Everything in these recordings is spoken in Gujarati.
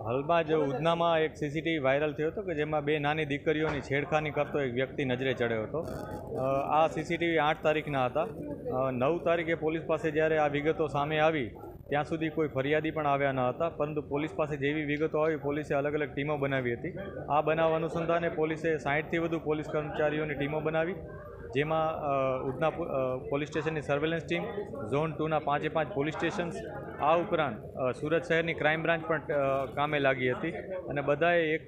હાલમાં જ ઉધનામાં એક સીસીટીવી વાયરલ થયો હતો કે જેમાં બે નાની દીકરીઓની છેડખાની કરતો એક વ્યક્તિ નજરે ચડ્યો હતો. આ સીસીટીવી 8 તારીખના હતા. 9 તારીખે પોલીસ પાસે જ્યારે આ વિગતો સામે આવી ત્યાં સુધી કોઈ ફરિયાદી પણ આવ્યા ન હતા, પરંતુ પોલીસ પાસે જેવી વિગતો આવી પોલીસે અલગ અલગ ટીમો બનાવી હતી. આ બનાવ અનુસંધાને પોલીસે 60થી વધુ પોલીસ કર્મચારીઓની ટીમો બનાવી, જેમાં ઉધના પોલીસ સ્ટેશનની સર્વેલન્સ ટીમ, ઝોન 2ના 5 પોલીસ સ્ટેશન્સ, આ ઉપરાંત સુરત શહેરની ક્રાઇમ બ્રાન્ચ પણ કામે લાગી હતી અને બધાએ એક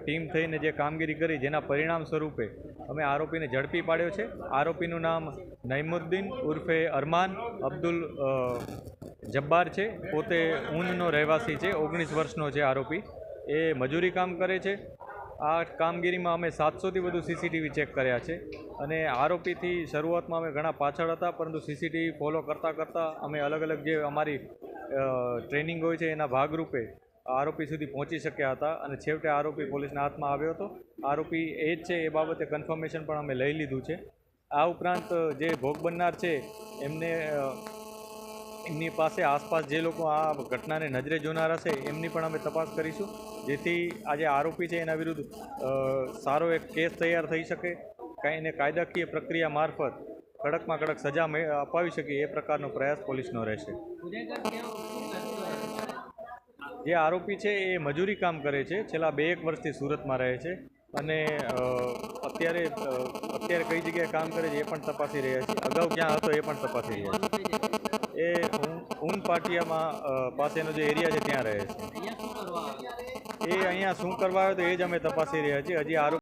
ટીમ થઈને જે કામગીરી કરી જેના પરિણામ સ્વરૂપે અમે આરોપીને ઝડપી પાડ્યો છે. આરોપીનું નામ નઈમુદ્દીન ઉર્ફે અરમાન અબ્દુલ જબ્બાર છે. પોતે ઊનનો રહેવાસી છે, 19 વર્ષનો છે આરોપી. એ મજૂરી કામ કરે છે. આ કામગીરીમાં અમે 700થી વધુ સીસીટીવી ચેક કર્યા છે અને આરોપીથી શરૂઆતમાં અમે ઘણા પાછળ હતા, પરંતુ સીસીટીવી ફોલો કરતાં અમે અલગ અલગ જે અમારી ટ્રેનિંગ હોય છે એના ભાગરૂપે આરોપી સુધી પહોંચી શક્યા હતા અને છેવટે આરોપી પોલીસના હાથમાં આવ્યો હતો. આરોપી એ જ છે એ બાબતે કન્ફર્મેશન પણ અમે લઈ લીધું છે. આ ઉપરાંત જે ભોગ બનનાર છે એમની પાસે આસપાસ જે લોકો આ ઘટનાને નજરે જોનાર હશે એમની પણ અમે તપાસ કરીશું, જેથી આ જે આરોપી છે એના વિરુદ્ધ સારો એક કેસ તૈયાર થઈ શકે, એને કાયદાકીય પ્રક્રિયા મારફત કડકમાં કડક સજા અપાવી શકીએ એ પ્રકારનો પ્રયાસ પોલીસનો રહેશે. જે આરોપી છે એ મજૂરી કામ કરે છે, છેલ્લા 2-1 વર્ષથી સુરતમાં રહે છે અને અત્યારે કઈ જગ્યાએ કામ કરે છે એ પણ તપાસી રહ્યા છે. અગાઉ ક્યાં હતો એ પણ તપાસી રહ્યા છે. એ ઊન પાટિયામાં પાસેનો જે એરિયા છે ત્યાં રહે છે. એ અહીંયા શું કરવા આવ્યો તો એ જ અમે તપાસી રહ્યા છીએ. હજી આરોપી